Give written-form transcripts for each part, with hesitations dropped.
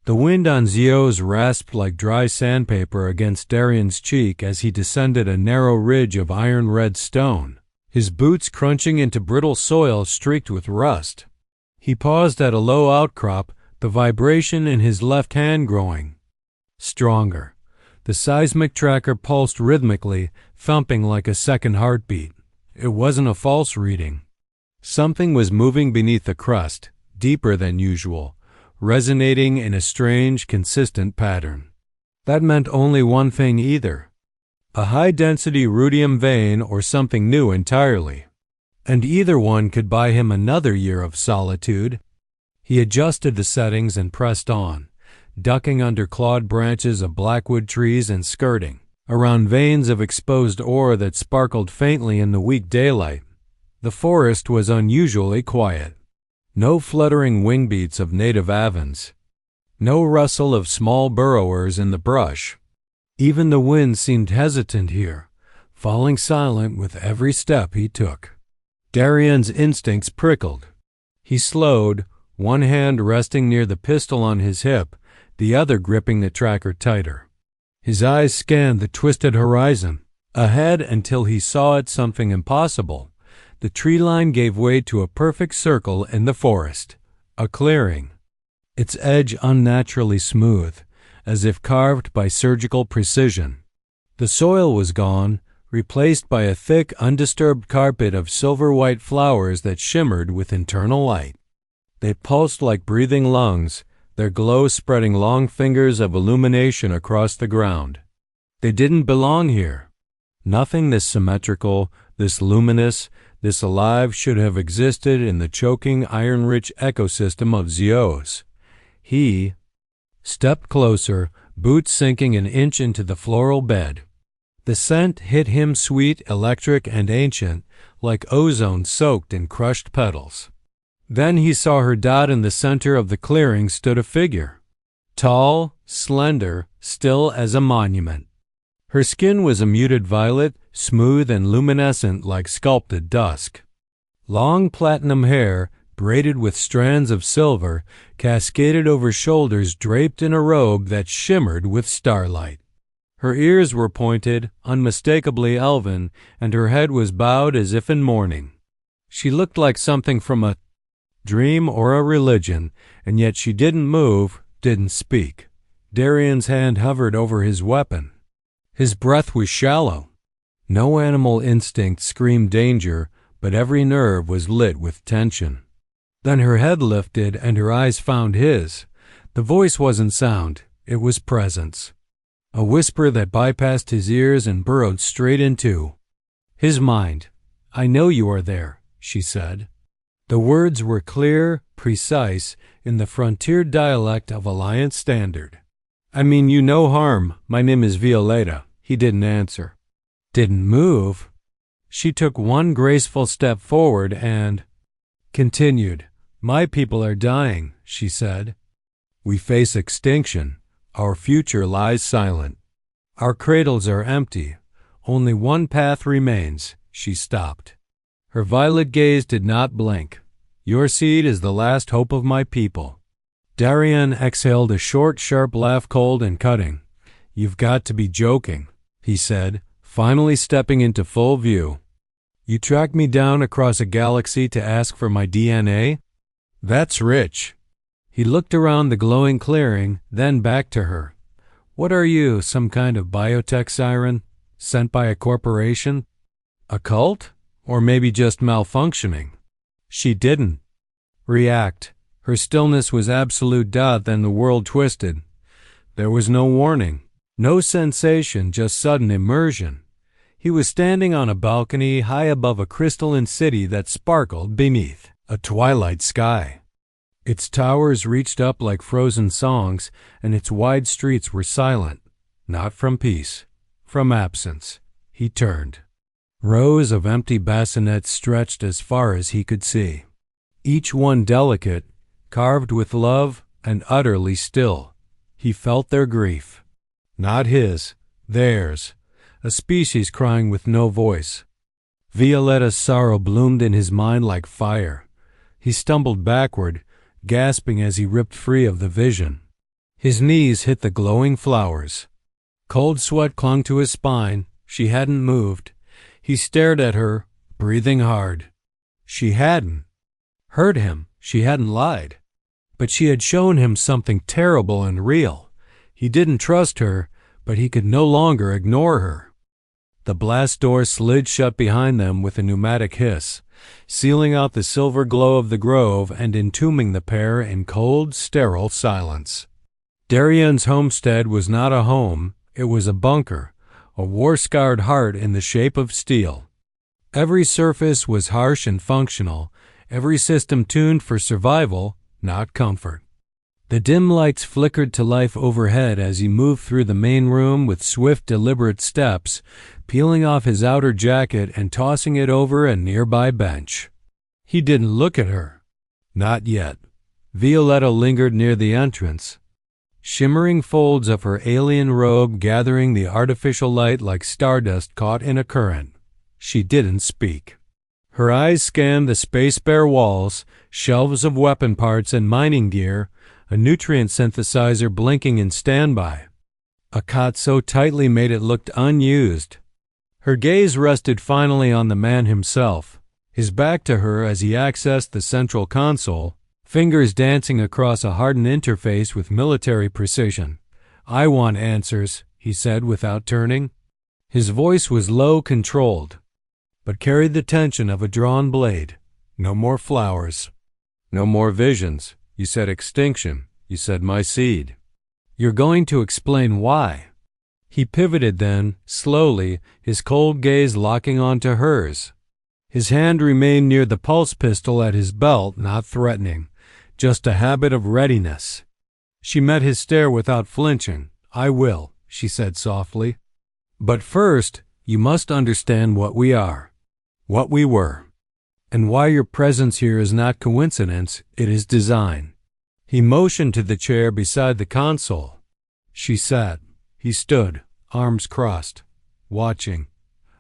The wind on Zio's rasped like dry sandpaper against Darian's cheek as he descended a narrow ridge of iron-red stone, his boots crunching into brittle soil streaked with rust. He paused at a low outcrop, the vibration in his left hand growing stronger. The seismic tracker pulsed rhythmically, thumping like a second heartbeat. It wasn't a false reading. Something was moving beneath the crust, deeper than usual, resonating in a strange, consistent pattern. That meant only one thing either: a high-density rudium vein or something new entirely. And either one could buy him another year of solitude. He adjusted the settings and pressed on, ducking under clawed branches of blackwood trees and skirting around veins of exposed ore that sparkled faintly in the weak daylight. The forest was unusually quiet. No fluttering wingbeats of native avens. No rustle of small burrowers in the brush. Even the wind seemed hesitant here, falling silent with every step he took. Darian's instincts prickled. He slowed, one hand resting near the pistol on his hip, the other gripping the tracker tighter. His eyes scanned the twisted horizon ahead until he saw it something impossible. The tree line gave way to a perfect circle in the forest, a clearing, its edge unnaturally smooth, as if carved by surgical precision. The soil was gone, replaced by a thick, undisturbed carpet of silver-white flowers that shimmered with internal light. They pulsed like breathing lungs, their glow spreading long fingers of illumination across the ground. They didn't belong here. Nothing this symmetrical, this luminous, this alive should have existed in the choking, iron-rich ecosystem of Zio's. He stepped closer, boots sinking an inch into the floral bed. The scent hit him sweet, electric, and ancient, like ozone soaked in crushed petals. Then he saw her dot in the center of the clearing stood a figure. Tall, slender, still as a monument. Her skin was a muted violet, smooth and luminescent like sculpted dusk. Long platinum hair, braided with strands of silver, cascaded over shoulders draped in a robe that shimmered with starlight. Her ears were pointed, unmistakably elven, and her head was bowed as if in mourning. She looked like something from a dream or a religion, and yet she didn't move, didn't speak. Darian's hand hovered over his weapon. His breath was shallow. No animal instinct screamed danger, but every nerve was lit with tension. Then her head lifted and her eyes found his. The voice wasn't sound, it was presence. A whisper that bypassed his ears and burrowed straight into his mind. "I know you are there," she said. The words were clear, precise, in the frontier dialect of Alliance Standard. "I mean you no harm. My name is Violeta." He didn't answer. Didn't move. She took one graceful step forward and continued. "My people are dying," she said. "We face extinction. Our future lies silent. Our cradles are empty. Only one path remains." She stopped. Her violet gaze did not blink. "Your seed is the last hope of my people." Darian exhaled a short, sharp laugh, cold and cutting. "You've got to be joking," he said, finally stepping into full view. "You tracked me down across a galaxy to ask for my DNA? That's rich." He looked around the glowing clearing, then back to her. "What are you, some kind of biotech siren? Sent by a corporation? A cult? Or maybe just malfunctioning?" She didn't react. Her stillness was absolute. Then the world twisted. There was no warning. No sensation, just sudden immersion. He was standing on a balcony high above a crystalline city that sparkled beneath a twilight sky. Its towers reached up like frozen songs, and its wide streets were silent, not from peace, from absence. He turned. Rows of empty bassinets stretched as far as he could see, each one delicate, carved with love, and utterly still. He felt their grief. Not his, theirs, a species crying with no voice. Violeta's sorrow bloomed in his mind like fire. He stumbled backward, gasping as he ripped free of the vision. His knees hit the glowing flowers. Cold sweat clung to his spine. She hadn't moved. He stared at her, breathing hard. She hadn't hurt him. She hadn't lied. But she had shown him something terrible and real. He didn't trust her, but he could no longer ignore her. The blast door slid shut behind them with a pneumatic hiss, sealing out the silver glow of the grove and entombing the pair in cold, sterile silence. Darienne's homestead was not a home, it was a bunker, a war-scarred heart in the shape of steel. Every surface was harsh and functional, every system tuned for survival, not comfort. The dim lights flickered to life overhead as he moved through the main room with swift, deliberate steps, peeling off his outer jacket and tossing it over a nearby bench. He didn't look at her. Not yet. Violetta lingered near the entrance, shimmering folds of her alien robe gathering the artificial light like stardust caught in a current. She didn't speak. Her eyes scanned the space-bare walls, shelves of weapon parts and mining gear, a nutrient synthesizer blinking in standby. A cot so tightly made it looked unused. Her gaze rested finally on the man himself, his back to her as he accessed the central console, fingers dancing across a hardened interface with military precision. "I want answers," he said without turning. His voice was low, controlled, but carried the tension of a drawn blade. "No more flowers. No more visions. You said extinction. You said my seed. You're going to explain why." He pivoted then, slowly, his cold gaze locking onto hers. His hand remained near the pulse pistol at his belt, not threatening, just a habit of readiness. She met his stare without flinching. "I will," she said softly. "But first, you must understand what we are, what we were, and why your presence here is not coincidence, it is design." He motioned to the chair beside the console. She sat. He stood, arms crossed, watching.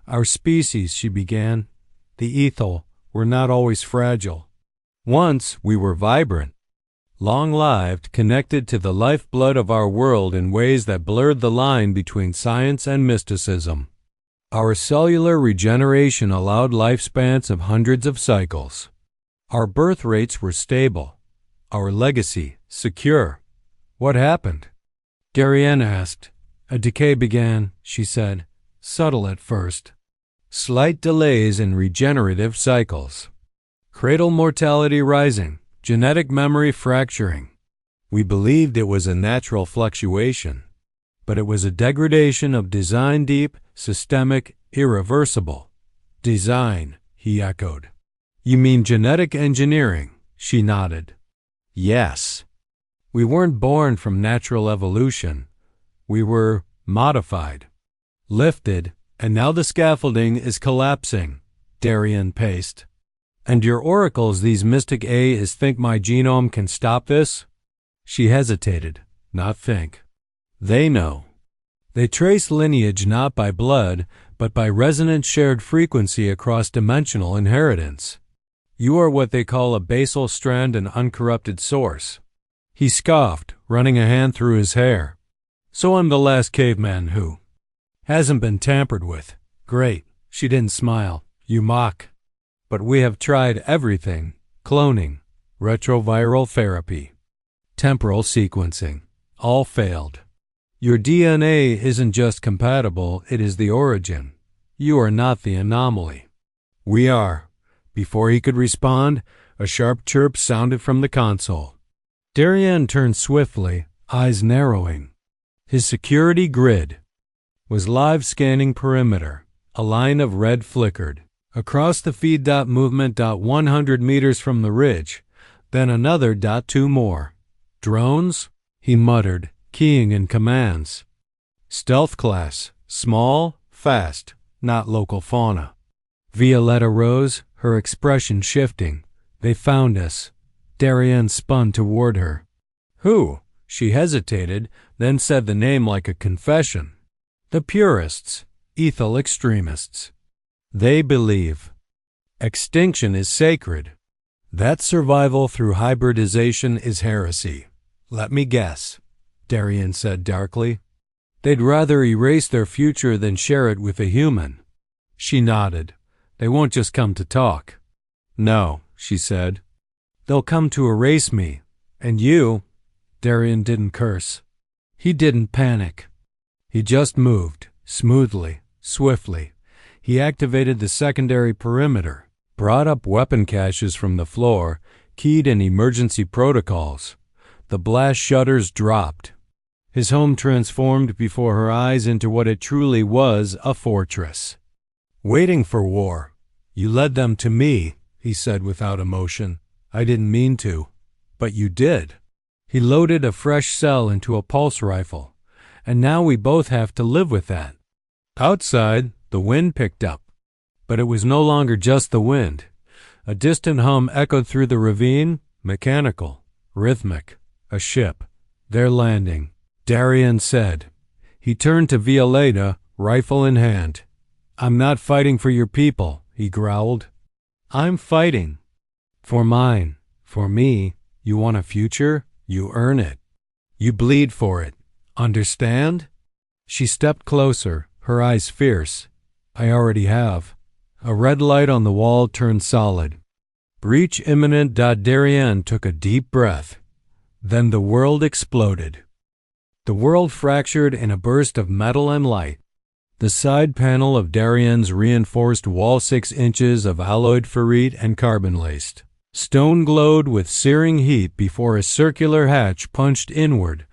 "Our species," she began, "the Ethal, were not always fragile. Once we were vibrant, long-lived, connected to the lifeblood of our world in ways that blurred the line between science and mysticism. Our cellular regeneration allowed lifespans of hundreds of cycles. Our birth rates were stable. Our legacy secure. What happened?" Darienne asked. "A decay began," she said, "subtle at first. Slight delays in regenerative cycles. Cradle mortality rising, genetic memory fracturing. We believed it was a natural fluctuation, but it was a degradation of design, deep, systemic, irreversible." "Design," he echoed. "You mean genetic engineering?" She nodded. "Yes. We weren't born from natural evolution. We were modified, lifted, and now the scaffolding is collapsing," Darienne paced. "And your oracles, these mystic A's, think my genome can stop this?" She hesitated. "Not think. They know. They trace lineage not by blood, but by resonant shared frequency across dimensional inheritance. You are what they call a basal strand and uncorrupted source." He scoffed, running a hand through his hair. "So I'm the last caveman who hasn't been tampered with. Great." She didn't smile. "You mock. But we have tried everything. Cloning, retroviral therapy, temporal sequencing. All failed. Your DNA isn't just compatible, it is the origin. You are not the anomaly. We are." Before he could respond, a sharp chirp sounded from the console. Darienne turned swiftly, eyes narrowing. His security grid was live scanning perimeter. A line of red flickered. Across the feed movement 100 meters from the ridge, then another 2 more. "Drones?" he muttered, keying in commands. "Stealth class, small, fast, not local fauna." Violetta rose, her expression shifting. "They found us." Darienne spun toward her. "Who?" She hesitated, then said the name like a confession. "The purists, Ethal extremists. They believe extinction is sacred, that survival through hybridization is heresy. Let me guess. Darien said darkly. They'd rather erase their future than share it with a human. She nodded. They won't just come to talk. No, she said. They'll come to erase me. And you. Darien didn't curse. He didn't panic. He just moved, smoothly, swiftly. He activated the secondary perimeter, brought up weapon caches from the floor, keyed in emergency protocols. The blast shutters dropped. His home transformed before her eyes into what it truly was, a fortress. Waiting for war. You led them to me, he said without emotion. I didn't mean to. But you did. He loaded a fresh cell into a pulse rifle. And now we both have to live with that. Outside, the wind picked up. But it was no longer just the wind. A distant hum echoed through the ravine, mechanical, rhythmic. A ship. They're landing, Darien said. He turned to Violeta, rifle in hand. I'm not fighting for your people, he growled. I'm fighting. For mine. For me. You want a future? You earn it. You bleed for it. Understand? She stepped closer, her eyes fierce. I already have. A red light on the wall turned solid. Breach imminent. Darien took a deep breath. Then the world exploded. The world fractured in a burst of metal and light. The side panel of Darien's reinforced wall, 6 inches of alloyed ferrite and carbon-laced. Stone glowed with searing heat before a circular hatch punched inward,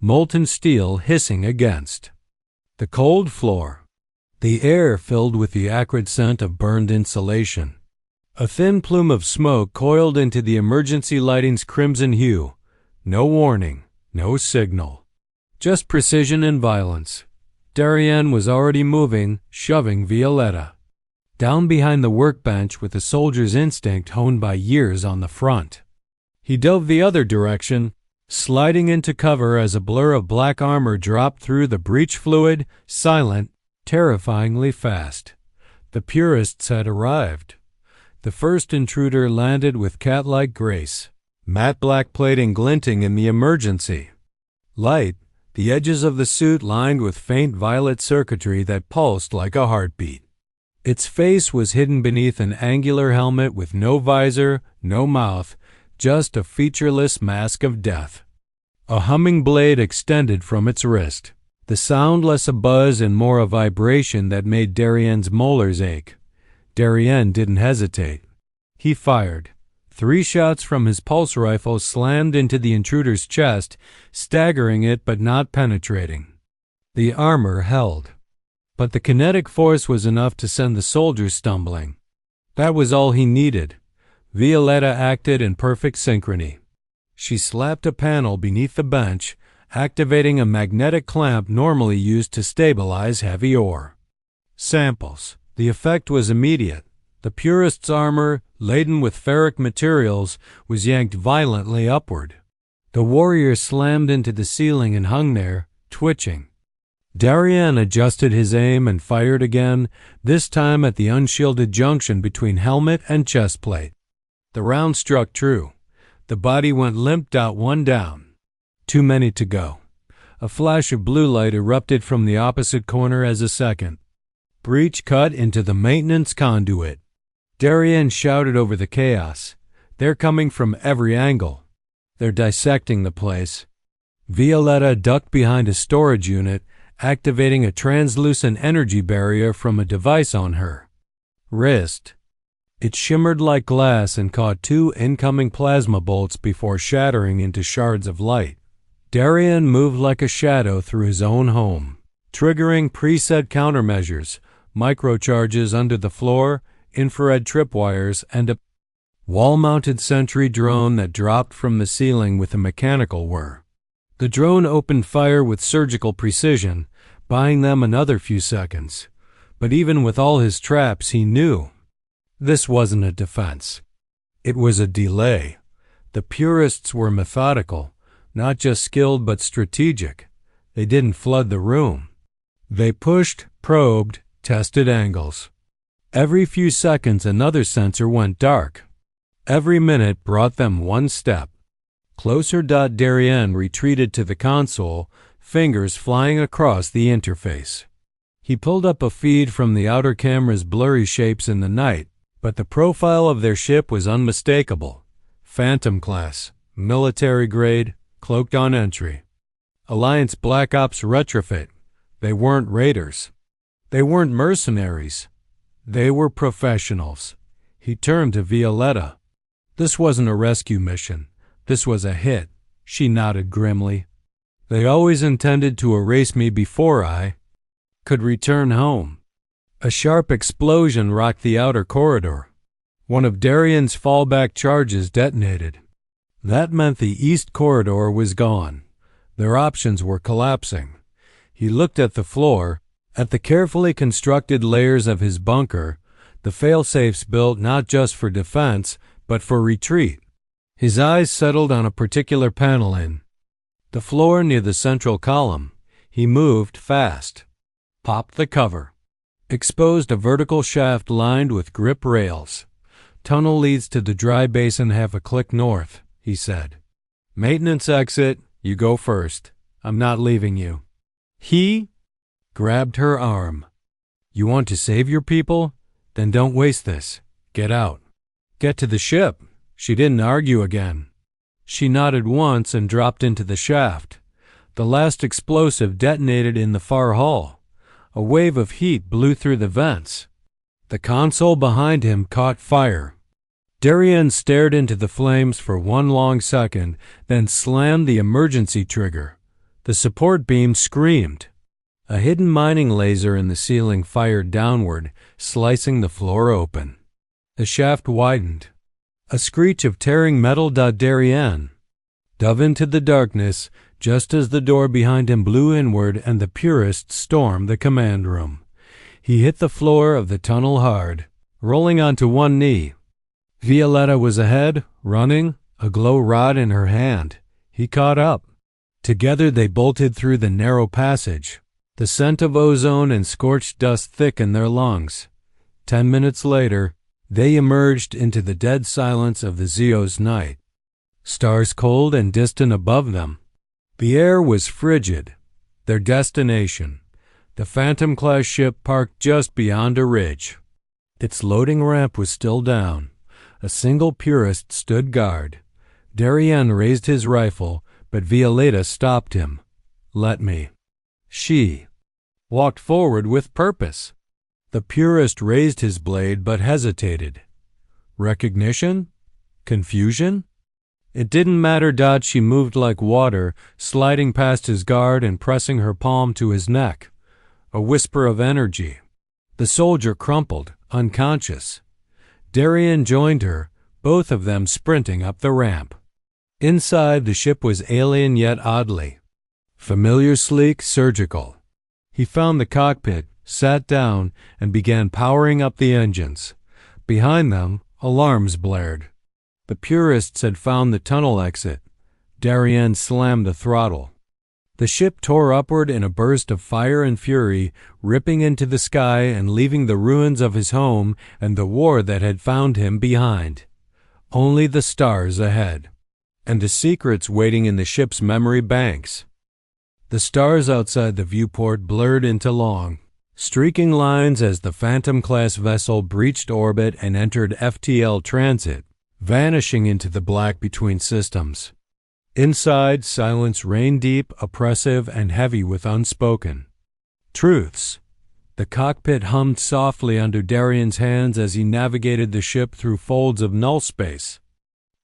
molten steel hissing against. The cold floor. The air filled with the acrid scent of burned insulation. A thin plume of smoke coiled into the emergency lighting's crimson hue. No warning, no signal. Just precision and violence. Darien was already moving, shoving Violeta. Down behind the workbench with a soldier's instinct honed by years on the front. He dove the other direction, sliding into cover as a blur of black armor dropped through the breach fluid, silent, terrifyingly fast. The purists had arrived. The first intruder landed with cat-like grace, matte black plating glinting in the emergency. Light, the edges of the suit lined with faint violet circuitry that pulsed like a heartbeat. Its face was hidden beneath an angular helmet with no visor, no mouth, just a featureless mask of death. A humming blade extended from its wrist, the sound less a buzz and more a vibration that made Darien's molars ache. Darien didn't hesitate. He fired. 3 shots from his pulse rifle slammed into the intruder's chest, staggering it but not penetrating. The armor held. But the kinetic force was enough to send the soldier stumbling. That was all he needed. Violeta acted in perfect synchrony. She slapped a panel beneath the bench, activating a magnetic clamp normally used to stabilize heavy ore. Samples. The effect was immediate. The purist's armor, laden with ferric materials, was yanked violently upward. The warrior slammed into the ceiling and hung there, twitching. Darien adjusted his aim and fired again, this time at the unshielded junction between helmet and chest plate. The round struck true. The body went limp. One down. Too many to go. A flash of blue light erupted from the opposite corner as a second. Breach cut into the maintenance conduit. Darien shouted over the chaos. They're coming from every angle. They're dissecting the place. Violeta ducked behind a storage unit, activating a translucent energy barrier from a device on her wrist. It shimmered like glass and caught 2 incoming plasma bolts before shattering into shards of light. Darien moved like a shadow through his own home, triggering preset countermeasures, microcharges under the floor, infrared tripwires, and a wall-mounted sentry drone that dropped from the ceiling with a mechanical whir. The drone opened fire with surgical precision, buying them another few seconds. But even with all his traps, he knew this wasn't a defense. It was a delay. The purists were methodical, not just skilled but strategic. They didn't flood the room. They pushed, probed, tested angles. Every few seconds another sensor went dark. Every minute brought them one step. Closer. Darien retreated to the console, fingers flying across the interface. He pulled up a feed from the outer camera's blurry shapes in the night, but the profile of their ship was unmistakable. Phantom class, military grade, cloaked on entry. Alliance Black Ops retrofit. They weren't raiders. They weren't mercenaries. They were professionals. He turned to Violetta. This wasn't a rescue mission. This was a hit. She nodded grimly. They always intended to erase me before I could return home. A sharp explosion rocked the outer corridor. One of Darien's fallback charges detonated. That meant the east corridor was gone. Their options were collapsing. He looked at the floor, at the carefully constructed layers of his bunker, the failsafes built not just for defense, but for retreat. His eyes settled on a particular panel in the floor near the central column. He moved fast. Popped the cover. Exposed a vertical shaft lined with grip rails. Tunnel leads to the dry basin half a click north, he said. Maintenance exit, you go first. I'm not leaving you. He grabbed her arm. You want to save your people? Then don't waste this. Get out. Get to the ship. She didn't argue again. She nodded once and dropped into the shaft. The last explosive detonated in the far hall. A wave of heat blew through the vents. The console behind him caught fire. Darien stared into the flames for one long second, then slammed the emergency trigger. The support beam screamed. A hidden mining laser in the ceiling fired downward, slicing the floor open. The shaft widened. A screech of tearing metal. Darien dove into the darkness just as the door behind him blew inward and the purists stormed the command room. He hit the floor of the tunnel hard, rolling onto one knee. Violetta was ahead, running, a glow rod in her hand. He caught up. Together they bolted through the narrow passage. The scent of ozone and scorched dust thick in their lungs. 10 minutes later, they emerged into the dead silence of the Zeo's night. Stars cold and distant above them. The air was frigid. Their destination, the Phantom-class ship parked just beyond a ridge. Its loading ramp was still down. A single purist stood guard. Darien raised his rifle, but Violetta stopped him. Let me. She walked forward with purpose. The purist raised his blade but hesitated. Recognition? Confusion? It didn't matter. She moved like water, sliding past his guard and pressing her palm to his neck. A whisper of energy. The soldier crumpled, unconscious. Darien joined her, both of them sprinting up the ramp. Inside, the ship was alien yet oddly familiar, sleek, surgical. He found the cockpit, sat down, and began powering up the engines. Behind them, alarms blared. The purists had found the tunnel exit. Darien slammed the throttle. The ship tore upward in a burst of fire and fury, ripping into the sky and leaving the ruins of his home and the war that had found him behind. Only the stars ahead, and the secrets waiting in the ship's memory banks. The stars outside the viewport blurred into long, streaking lines as the Phantom-class vessel breached orbit and entered FTL transit, vanishing into the black between systems. Inside, silence reigned deep, oppressive, and heavy with unspoken truths. The cockpit hummed softly under Darien's hands as he navigated the ship through folds of null space.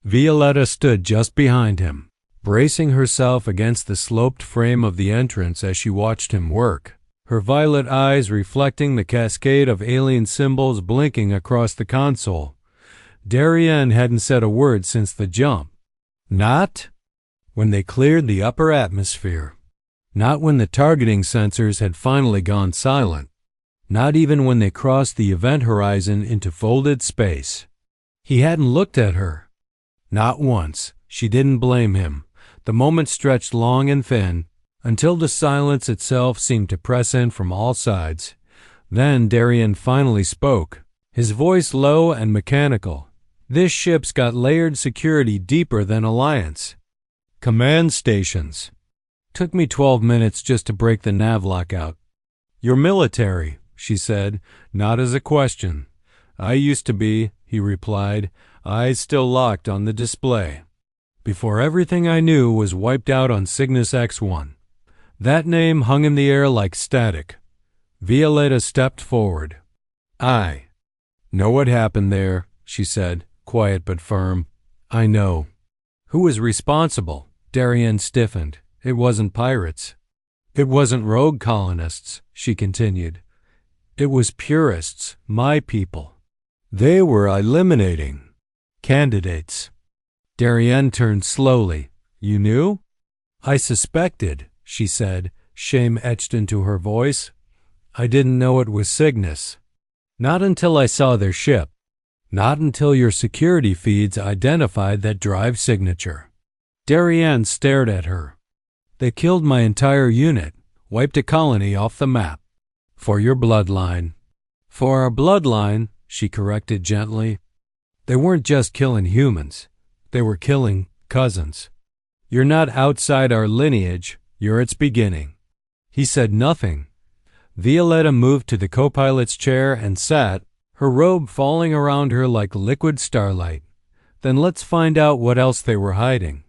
Violetta stood just behind him, bracing herself against the sloped frame of the entrance as she watched him work, her violet eyes reflecting the cascade of alien symbols blinking across the console. Darien hadn't said a word since the jump. Not when they cleared the upper atmosphere. Not when the targeting sensors had finally gone silent. Not even when they crossed the event horizon into folded space. He hadn't looked at her. Not once. She didn't blame him. The moment stretched long and thin, until the silence itself seemed to press in from all sides. Then Darien finally spoke, his voice low and mechanical. This ship's got layered security deeper than Alliance. Command stations. Took me 12 minutes just to break the nav lockout. You're military, she said, not as a question. I used to be, he replied, eyes still locked on the display. Before everything I knew was wiped out on Cygnus X1. That name hung in the air like static. Violetta stepped forward. I know what happened there, she said, quiet but firm. I know. Who was responsible? Darien stiffened. It wasn't pirates. It wasn't rogue colonists, she continued. It was purists, my people. They were eliminating candidates. Darien turned slowly. You knew? I suspected, she said, shame etched into her voice. I didn't know it was Cygnus. Not until I saw their ship. Not until your security feeds identified that drive signature. Darien stared at her. They killed my entire unit, wiped a colony off the map. For your bloodline. For our bloodline, she corrected gently. They weren't just killing humans. They were killing cousins. You're not outside our lineage, you're its beginning. He said nothing. Violetta moved to the co-pilot's chair and sat, her robe falling around her like liquid starlight. Then let's find out what else they were hiding.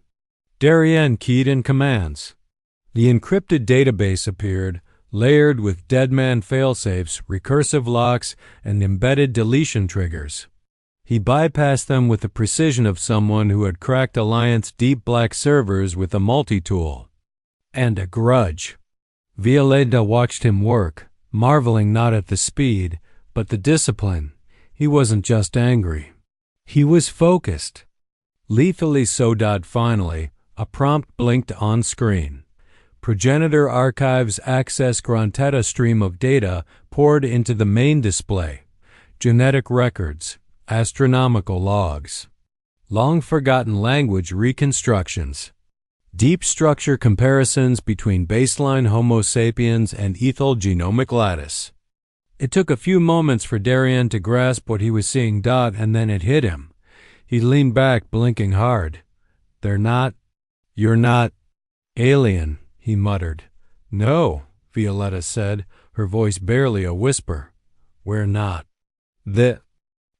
Darien keyed in commands. The encrypted database appeared, layered with deadman failsafes, recursive locks, and embedded deletion triggers. He bypassed them with the precision of someone who had cracked Alliance deep black servers with a multi-tool. And a grudge. Violetta watched him work, marveling not at the speed, but the discipline. He wasn't just angry. He was focused. Lethally so. Finally, a prompt blinked on screen. Progenitor Archives Access Grantetta stream of data poured into the main display. Genetic records, astronomical logs, long-forgotten language reconstructions, deep structure comparisons between baseline Homo sapiens and Ethal genomic lattice. It took a few moments for Darien to grasp what he was seeing, and then it hit him. He leaned back, blinking hard. You're not alien, he muttered. No, Violetta said, her voice barely a whisper. We're not. The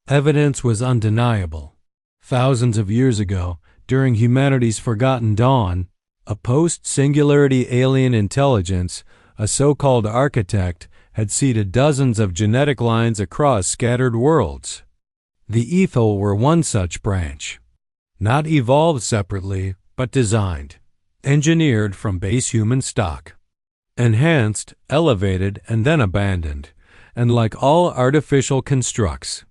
evidence was undeniable. Thousands of years ago, during humanity's forgotten dawn, a post-singularity alien intelligence, a so-called architect, had seeded dozens of genetic lines across scattered worlds. The Ethal were one such branch. Not evolved separately, but designed, engineered from base human stock. Enhanced, elevated, and then abandoned, and like all artificial constructs,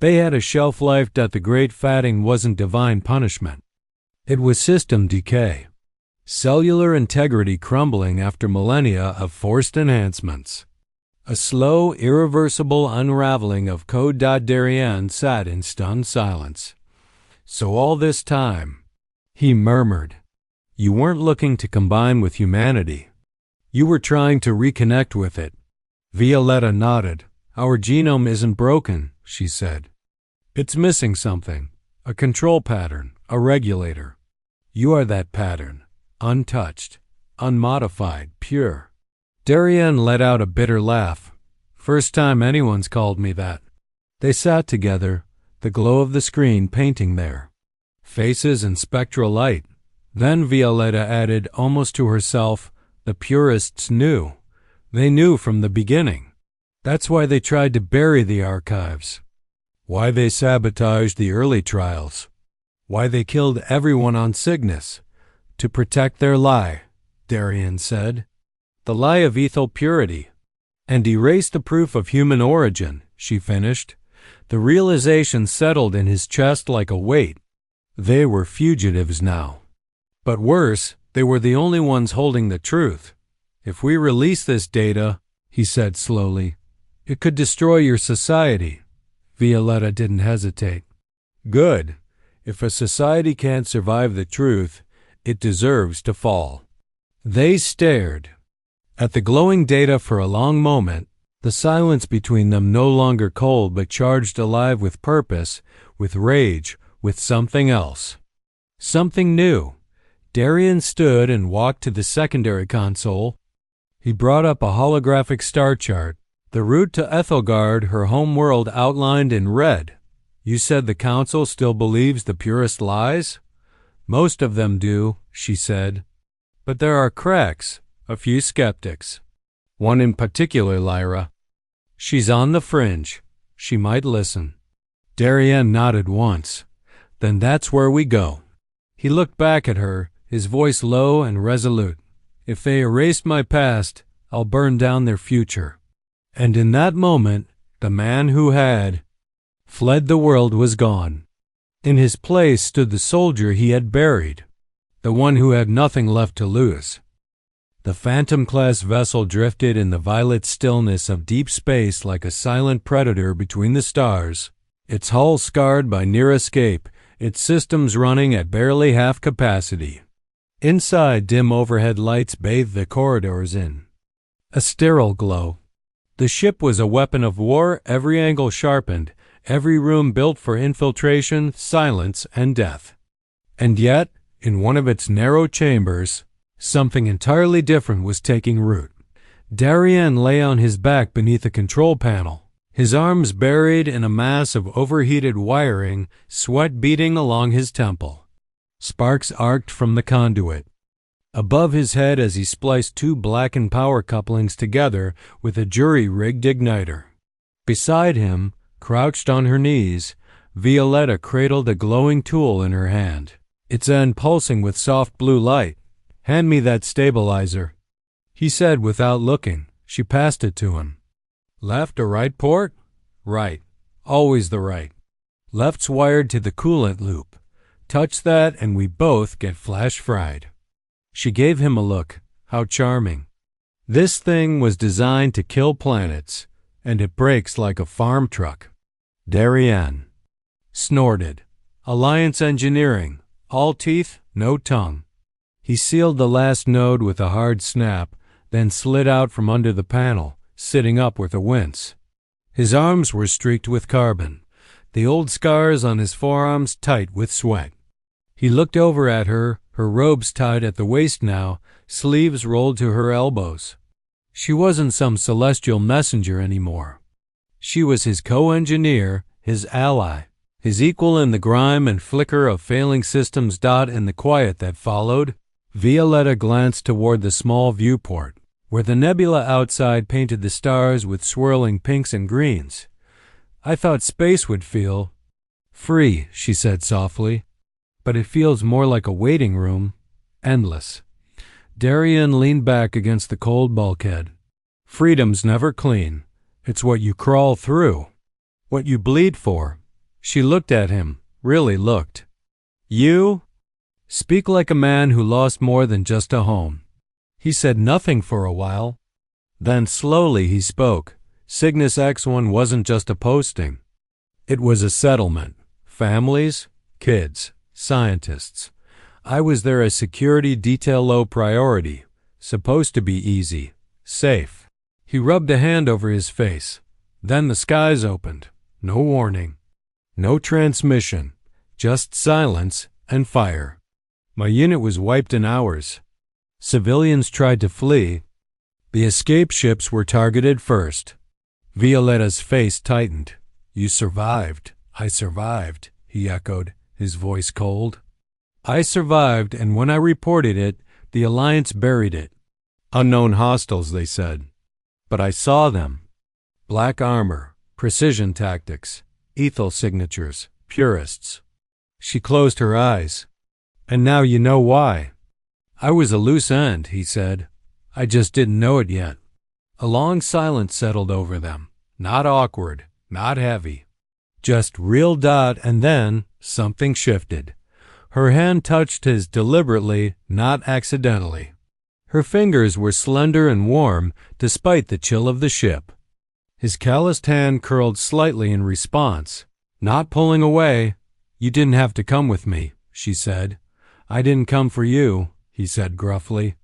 they had a shelf life that the great fatting wasn't divine punishment. It was system decay. Cellular integrity crumbling after millennia of forced enhancements. A slow, irreversible unraveling of code. Darien sat in stunned silence. So all this time, he murmured, you weren't looking to combine with humanity. You were trying to reconnect with it. Violetta nodded. Our genome isn't broken, she said. It's missing something, a control pattern, a regulator. You are that pattern, untouched, unmodified, pure. Darien let out a bitter laugh. First time anyone's called me that. They sat together, the glow of the screen painting their faces in spectral light. Then Violetta added, almost to herself, the purists knew. They knew from the beginning. That's why they tried to bury the archives. Why they sabotaged the early trials. Why they killed everyone on Cygnus. To protect their lie, Darien said. The lie of Ethal purity. And erase the proof of human origin, she finished. The realization settled in his chest like a weight. They were fugitives now. But worse, they were the only ones holding the truth. If we release this data, he said slowly, it could destroy your society. Violetta didn't hesitate. Good. If a society can't survive the truth, it deserves to fall. They stared at the glowing data for a long moment, the silence between them no longer cold but charged alive with purpose, with rage, with something else. Something new. Darien stood and walked to the secondary console. He brought up a holographic star chart, the route to Ethelgard, her home world outlined in red. You said the council still believes the purest lies? Most of them do, she said. But there are cracks, a few skeptics. One in particular, Lyra. She's on the fringe. She might listen. Darien nodded once. Then that's where we go. He looked back at her, his voice low and resolute. If they erased my past, I'll burn down their future. And in that moment, the man who had fled the world was gone. In his place stood the soldier he had buried, the one who had nothing left to lose. The Phantom-class vessel drifted in the violet stillness of deep space like a silent predator between the stars, its hull scarred by near escape, its systems running at barely half capacity. Inside, dim overhead lights bathed the corridors in a sterile glow. The ship was a weapon of war, every angle sharpened, every room built for infiltration, silence, and death. And yet, in one of its narrow chambers, something entirely different was taking root. Darien lay on his back beneath a control panel, his arms buried in a mass of overheated wiring, sweat beading along his temple. Sparks arced from the conduit. Above his head as he spliced two blackened power couplings together with a jury-rigged igniter. Beside him, crouched on her knees, Violetta cradled a glowing tool in her hand, its end pulsing with soft blue light. "Hand me that stabilizer," he said without looking. She passed it to him. "Left or right port?" "Right. Always the right. Left's wired to the coolant loop. Touch that and we both get flash fried." She gave him a look. How charming. This thing was designed to kill planets, and it brakes like a farm truck. Darien snorted. Alliance engineering. All teeth, no tongue. He sealed the last node with a hard snap, then slid out from under the panel, sitting up with a wince. His arms were streaked with carbon, the old scars on his forearms tight with sweat. He looked over at her, her robes tied at the waist now, sleeves rolled to her elbows. She wasn't some celestial messenger anymore. She was his co-engineer, his ally, his equal in the grime and flicker of failing systems. In the quiet that followed, Violetta glanced toward the small viewport, where the nebula outside painted the stars with swirling pinks and greens. "I thought space would feel free," she said softly. "But it feels more like a waiting room, endless." Darien leaned back against the cold bulkhead. "Freedom's never clean. It's what you crawl through, what you bleed for." She looked at him, really looked. "You speak like a man who lost more than just a home." He said nothing for a while. Then slowly he spoke. Cygnus X1 wasn't just a posting. It was a settlement. Families, kids, scientists. I was there as security detail, low priority. Supposed to be easy, safe. He rubbed a hand over his face. Then the skies opened. No warning. No transmission. Just silence and fire. My unit was wiped in hours. Civilians tried to flee. The escape ships were targeted first. Violetta's face tightened. "You survived." "I survived," he echoed, his voice cold. "I survived, and when I reported it, the Alliance buried it. Unknown hostiles, they said. But I saw them. Black armor, precision tactics, Ethal signatures, purists." She closed her eyes. "And now you know why." "I was a loose end," he said. "I just didn't know it yet." A long silence settled over them. Not awkward, not heavy. Just real. And then something shifted. Her hand touched his deliberately, not accidentally. Her fingers were slender and warm, despite the chill of the ship. His calloused hand curled slightly in response. Not pulling away. "You didn't have to come with me," she said. "I didn't come for you," he said gruffly.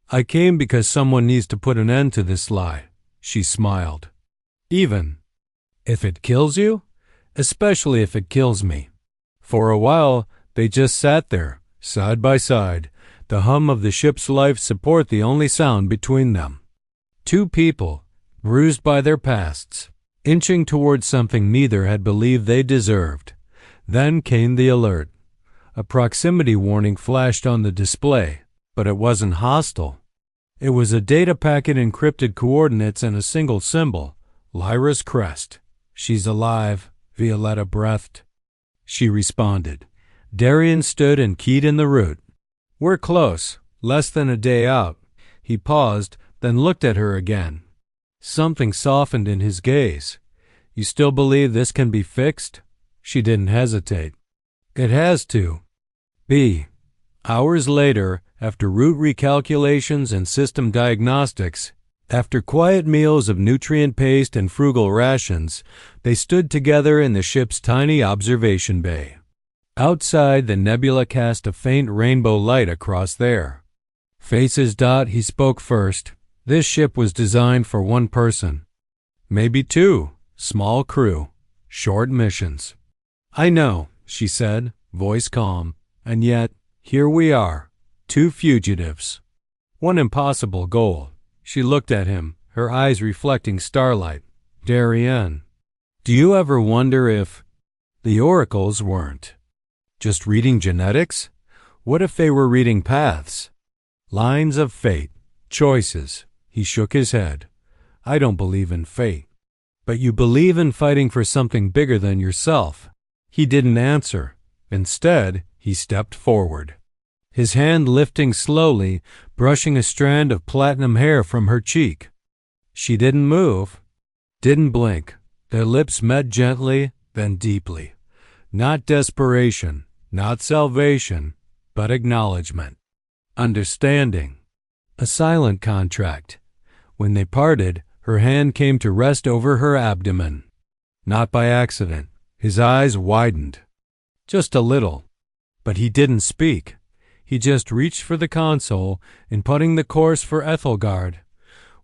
"I came because someone needs to put an end to this lie." She smiled. "Even if it kills you?" "Especially if it kills me." For a while, they just sat there, side by side, the hum of the ship's life support the only sound between them. Two people, bruised by their pasts, inching towards something neither had believed they deserved. Then came the alert. A proximity warning flashed on the display, but it wasn't hostile. It was a data packet, encrypted coordinates, and a single symbol, Lyra's crest. "She's alive," Violetta breathed. She responded. Darian stood and keyed in the route. "We're close, less than a day out." He paused, then looked at her again. Something softened in his gaze. "You still believe this can be fixed?" She didn't hesitate. "It has to be." Hours later, after route recalculations and system diagnostics, after quiet meals of nutrient paste and frugal rations, they stood together in the ship's tiny observation bay. Outside, the nebula cast a faint rainbow light across there. "Faces. He spoke first. "This ship was designed for one person. Maybe two. Small crew. Short missions." "I know," she said, voice calm. "And yet, here we are, two fugitives. One impossible goal." She looked at him, her eyes reflecting starlight. "Darian, do you ever wonder if the oracles weren't just reading genetics? What if they were reading paths? Lines of fate, choices?" He shook his head. "I don't believe in fate." "But you believe in fighting for something bigger than yourself." He didn't answer. Instead, he stepped forward, his hand lifting slowly, brushing a strand of platinum hair from her cheek. She didn't move, didn't blink. Their lips met gently, then deeply. Not desperation, not salvation, but acknowledgement. Understanding. A silent contract. When they parted, her hand came to rest over her abdomen. Not by accident. His eyes widened. Just a little. But he didn't speak. He just reached for the console, inputting the course for Ethelgard.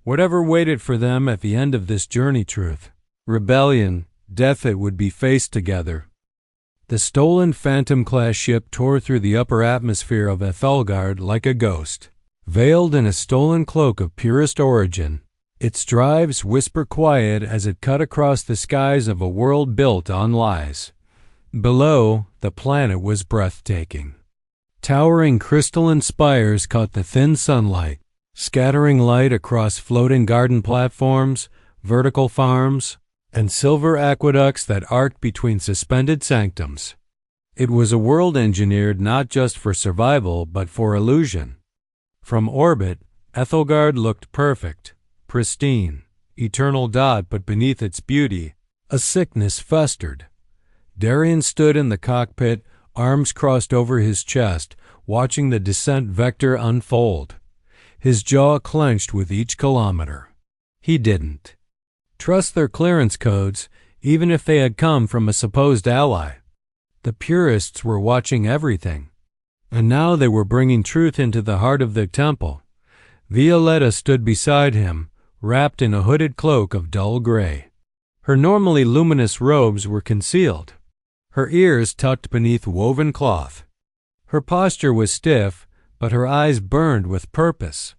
Whatever waited for them at the end of this journey, truth, rebellion, death, it would be faced together. The stolen Phantom-class ship tore through the upper atmosphere of Ethelgard like a ghost, veiled in a stolen cloak of purest origin. Its drives whisper quiet as it cut across the skies of a world built on lies. Below, the planet was breathtaking. Towering crystalline spires caught the thin sunlight, scattering light across floating garden platforms, vertical farms, and silver aqueducts that arced between suspended sanctums. It was a world engineered not just for survival but for illusion. From orbit, Ethelgard looked perfect, pristine, eternal. But beneath its beauty, a sickness festered. Darian stood in the cockpit, arms crossed over his chest, watching the descent vector unfold. His jaw clenched with each kilometer. He didn't trust their clearance codes, even if they had come from a supposed ally. The purists were watching everything, and now they were bringing truth into the heart of their temple. Violetta stood beside him, wrapped in a hooded cloak of dull gray. Her normally luminous robes were concealed, her ears tucked beneath woven cloth. Her posture was stiff, but her eyes burned with purpose.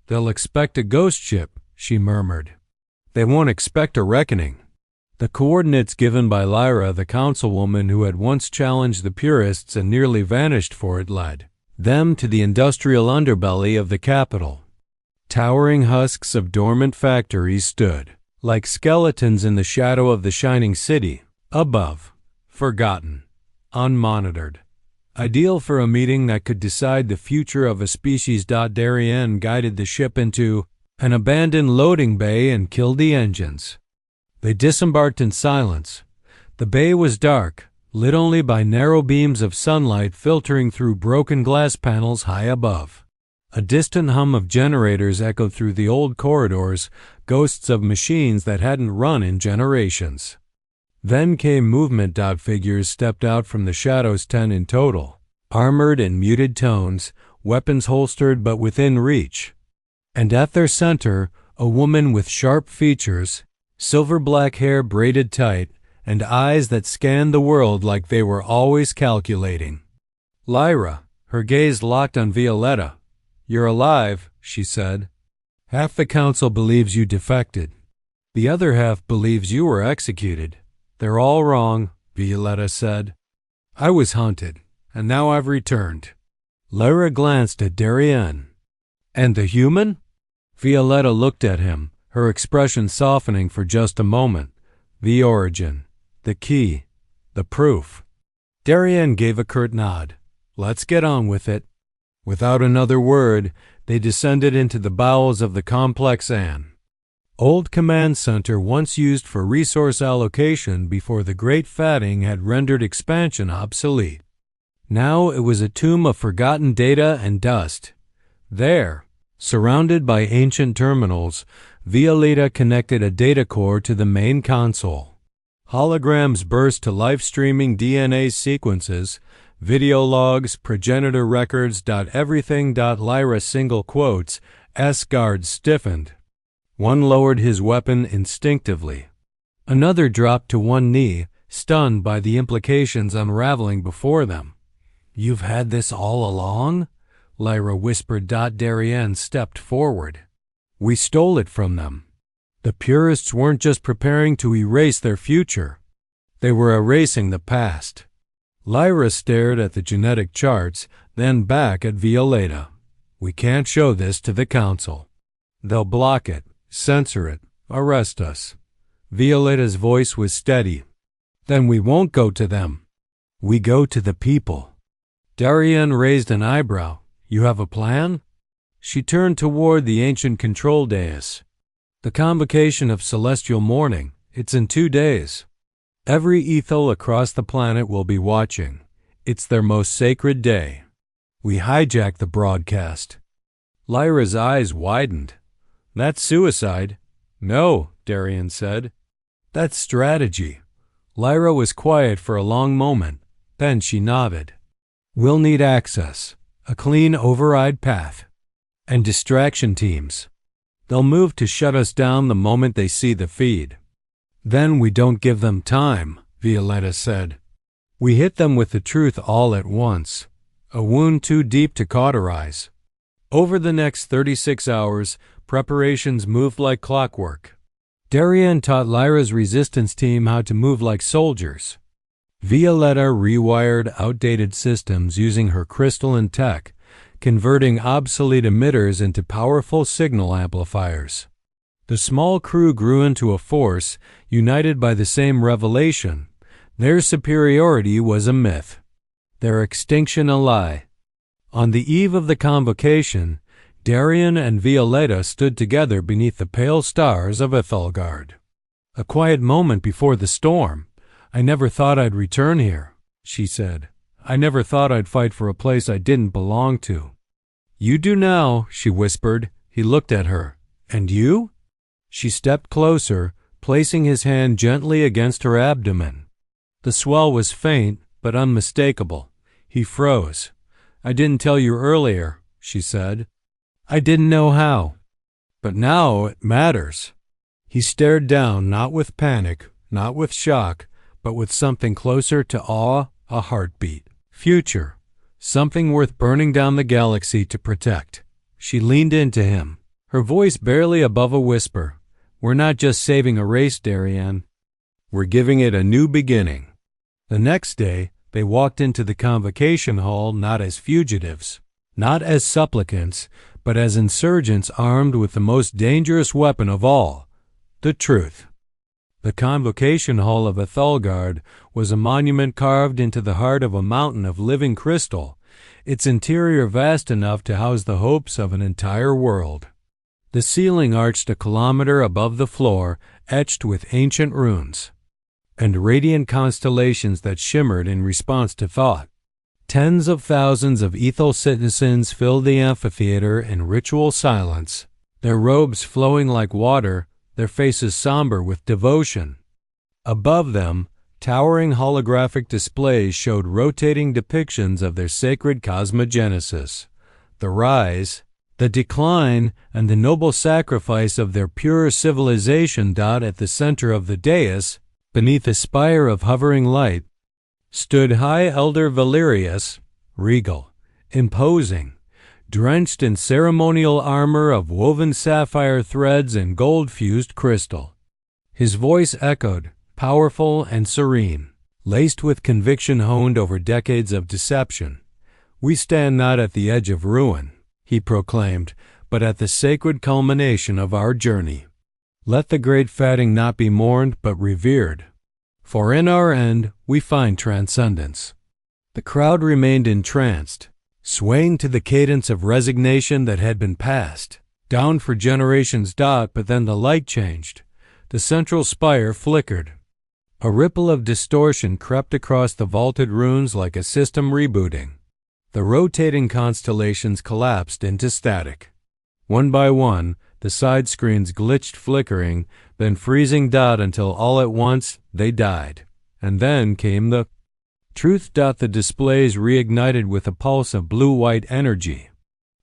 "They'll expect a ghost ship," she murmured. "They won't expect a reckoning." The coordinates given by Lyra, the councilwoman who had once challenged the purists and nearly vanished for it, led them to the industrial underbelly of the capital. Towering husks of dormant factories stood, like skeletons in the shadow of the shining city. Above, forgotten, unmonitored. Ideal for a meeting that could decide the future of a species. Darian guided the ship into an abandoned loading bay and killed the engines. They disembarked in silence. The bay was dark, lit only by narrow beams of sunlight filtering through broken glass panels high above. A distant hum of generators echoed through the old corridors, ghosts of machines that hadn't run in generations. Then came movement. Figures stepped out from the shadows, 10 in total, armored in muted tones, weapons holstered but within reach. And at their center, a woman with sharp features, silver-black hair braided tight, and eyes that scanned the world like they were always calculating. Lyra, Her gaze locked on Violetta. "You're alive," she said. "Half the council believes you defected. The other half believes you were executed. They're all wrong," Violetta said. "I was hunted, and now I've returned." Lyra glanced at Darien. "And the human?" Violetta looked at him, her expression softening for just a moment. "The origin, the key, the proof." Darien gave a curt nod. "Let's get on with it." Without another word, they descended into the bowels of the complex Anne. Old command center once used for resource allocation before the great fatting had rendered expansion obsolete. Now it was a tomb of forgotten data and dust. There, surrounded by ancient terminals, Violetta connected a data core to the main console. Holograms burst to live streaming DNA sequences, video logs, progenitor records. Everything. Lyra single quotes, S guards stiffened. One lowered his weapon instinctively. Another dropped to one knee, stunned by the implications unraveling before them. "You've had this all along?" Lyra whispered. Darien stepped forward. "We stole it from them." The purists weren't just preparing to erase their future. They were erasing the past. Lyra stared at the genetic charts, then back at Violetta. "We can't show this to the council. They'll block it, censor it, arrest us." Violetta's voice was steady. "Then we won't go to them. We go to the people." Darien raised an eyebrow. "You have a plan?" She turned toward the ancient control dais. "The convocation of celestial mourning. It's in 2 days. Every Ethal across the planet will be watching. It's their most sacred day. We hijack the broadcast." Lyra's eyes widened. "That's suicide." "No," Darien said. "That's strategy." Lyra was quiet for a long moment. Then she nodded. "We'll need access, a clean override path, and distraction teams. They'll move to shut us down the moment they see the feed." "Then we don't give them time," Violetta said. "We hit them with the truth all at once, a wound too deep to cauterize." Over the next 36 hours, preparations moved like clockwork. Darien taught Lyra's resistance team how to move like soldiers. Violetta rewired outdated systems using her crystalline tech, converting obsolete emitters into powerful signal amplifiers. The small crew grew into a force, united by the same revelation. Their superiority was a myth, their extinction a lie. On the eve of the convocation, Darien and Violetta stood together beneath the pale stars of Ethelgard. "A quiet moment before the storm. I never thought I'd return here," she said. "I never thought I'd fight for a place I didn't belong to." "You do now," she whispered. He looked at her. "And you?" She stepped closer, placing his hand gently against her abdomen. The swell was faint, but unmistakable. He froze. "I didn't tell you earlier," she said. "I didn't know how. But now it matters." He stared down, not with panic, not with shock, but with something closer to awe, a heartbeat. Future. Something worth burning down the galaxy to protect. She leaned into him, her voice barely above a whisper. "We're not just saving a race, Darien. We're giving it a new beginning." The next day, they walked into the convocation hall not as fugitives, not as supplicants, but as insurgents armed with the most dangerous weapon of all, the truth. The convocation hall of Ethelgard was a monument carved into the heart of a mountain of living crystal, its interior vast enough to house the hopes of an entire world. The ceiling arched a kilometer above the floor, etched with ancient runes, and radiant constellations that shimmered in response to thought. Tens of thousands of Ethel citizens filled the amphitheater in ritual silence, their robes flowing like water, their faces somber with devotion. Above them, towering holographic displays showed rotating depictions of their sacred cosmogenesis, the rise, the decline, and the noble sacrifice of their pure civilization. At the center of the dais, beneath a spire of hovering light, stood High Elder Valerius, regal, imposing, drenched in ceremonial armor of woven sapphire threads and gold-fused crystal. His voice echoed, powerful and serene, laced with conviction honed over decades of deception. "We stand not at the edge of ruin," he proclaimed, "but at the sacred culmination of our journey. Let the great fatting not be mourned but revered, for in our end we find transcendence." The crowd remained entranced, swaying to the cadence of resignation that had been passed down for generations. But then the light changed. The central spire flickered. A ripple of distortion crept across the vaulted runes like a system rebooting. The rotating constellations collapsed into static. One by one, the side screens glitched, flickering, then freezing. Until all at once they died. And then came the truth. The displays reignited with a pulse of blue-white energy.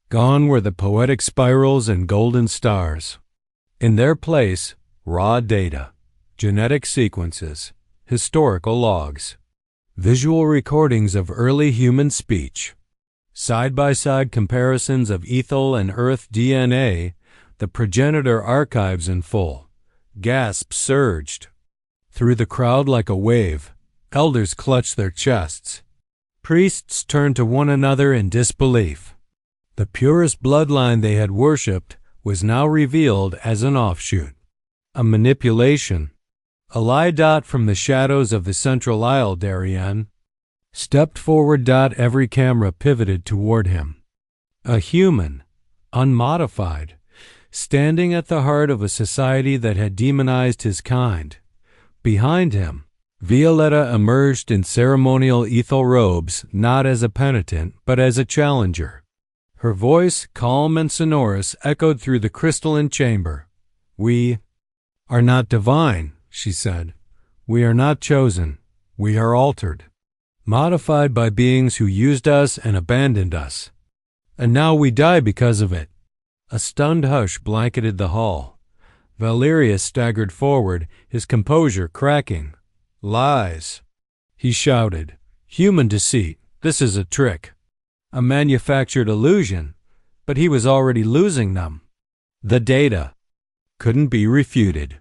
Gone were the poetic spirals and golden stars. In their place, raw data, genetic sequences, historical logs, visual recordings of early human speech, side-by-side comparisons of Ethal and Earth DNA, the progenitor archives in full. Gasps surged through the crowd like a wave. Elders clutched their chests. Priests turned to one another in disbelief. The purest bloodline they had worshipped was now revealed as an offshoot, a manipulation, a lie. From the shadows of the central aisle, Darien stepped forward. Every camera pivoted toward him. A human, unmodified, standing at the heart of a society that had demonized his kind. Behind him, Violetta emerged in ceremonial Ethal robes, not as a penitent, but as a challenger. Her voice, calm and sonorous, echoed through the crystalline chamber. "We are not divine," she said. "We are not chosen. We are altered, modified by beings who used us and abandoned us. And now we die because of it." A stunned hush blanketed the hall. Valerius staggered forward, his composure cracking. "Lies," he shouted. "Human deceit. This is a trick. A manufactured illusion." But he was already losing them. The data couldn't be refuted.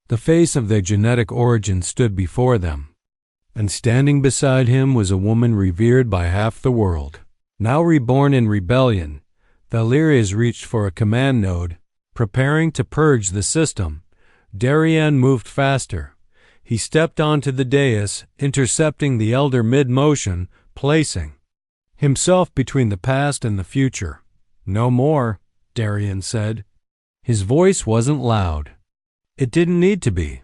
The face of their genetic origin stood before them. And standing beside him was a woman revered by half the world. Now reborn in rebellion, Valerius reached for a command node, preparing to purge the system. Darien moved faster. He stepped onto the dais, intercepting the elder mid-motion, placing himself between the past and the future. "No more," Darien said. His voice wasn't loud. It didn't need to be.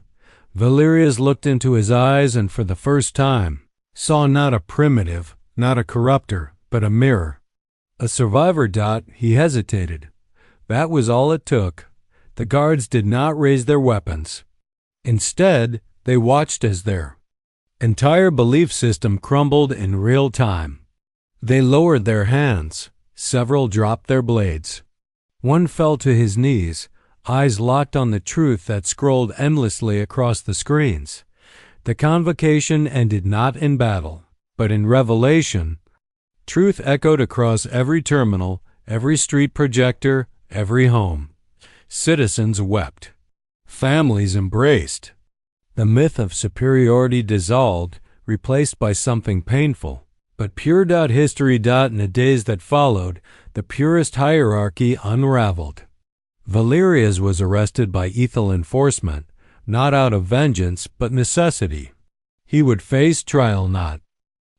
Valerius looked into his eyes and for the first time saw not a primitive, not a corrupter, but a mirror. A survivor. He hesitated. That was all it took. The guards did not raise their weapons. Instead, they watched as their entire belief system crumbled in real time. They lowered their hands. Several dropped their blades. One fell to his knees, eyes locked on the truth that scrolled endlessly across the screens. The convocation ended not in battle, but in revelation. Truth echoed across every terminal, every street projector, every home. Citizens wept. Families embraced. The myth of superiority dissolved, replaced by something painful, but pure. History. In the days that followed, the purest hierarchy unraveled. Valerius was arrested by Ethal enforcement, not out of vengeance, but necessity. He would face trial not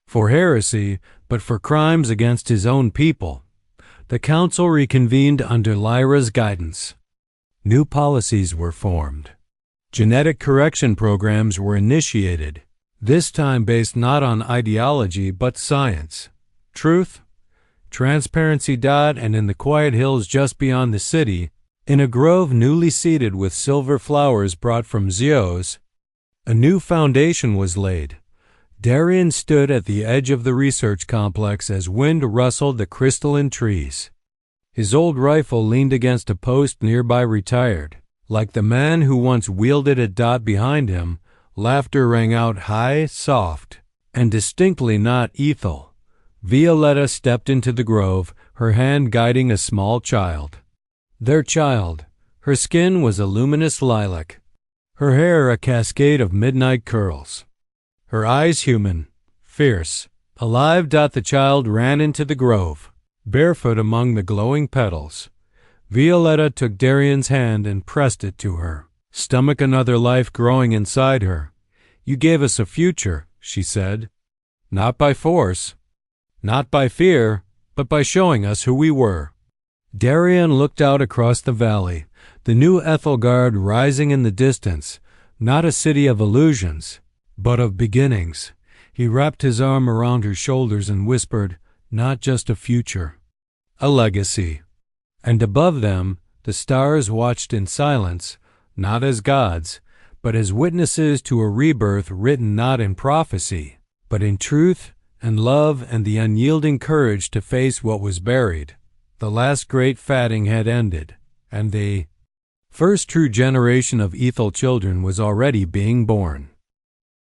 for heresy, but for crimes against his own people. The council reconvened under Lyra's guidance. New policies were formed. Genetic correction programs were initiated, this time based not on ideology but science. Truth, transparency. And in the quiet hills just beyond the city, in a grove newly seeded with silver flowers brought from Zeus, a new foundation was laid. Darien stood at the edge of the research complex as wind rustled the crystalline trees. His old rifle leaned against a post nearby, retired. Like the man who once wielded it. Behind him, laughter rang out high, soft, and distinctly not Ethal. Violetta stepped into the grove, her hand guiding a small child. Their child. Her skin was a luminous lilac, her hair a cascade of midnight curls. Her eyes human, fierce, alive. The child ran into the grove, barefoot among the glowing petals. Violetta took Darian's hand and pressed it to her stomach, another life growing inside her. You gave us a future, she said. Not by force, not by fear, but by showing us who we were. Darian looked out across the valley, the new Ethel guard rising in the distance, not a city of illusions, but of beginnings. He wrapped his arm around her shoulders and whispered, not just a future, a legacy. And above them, the stars watched in silence, not as gods, but as witnesses to a rebirth written not in prophecy, but in truth and love and the unyielding courage to face what was buried. The last great fatting had ended, and the first true generation of Ethel children was already being born.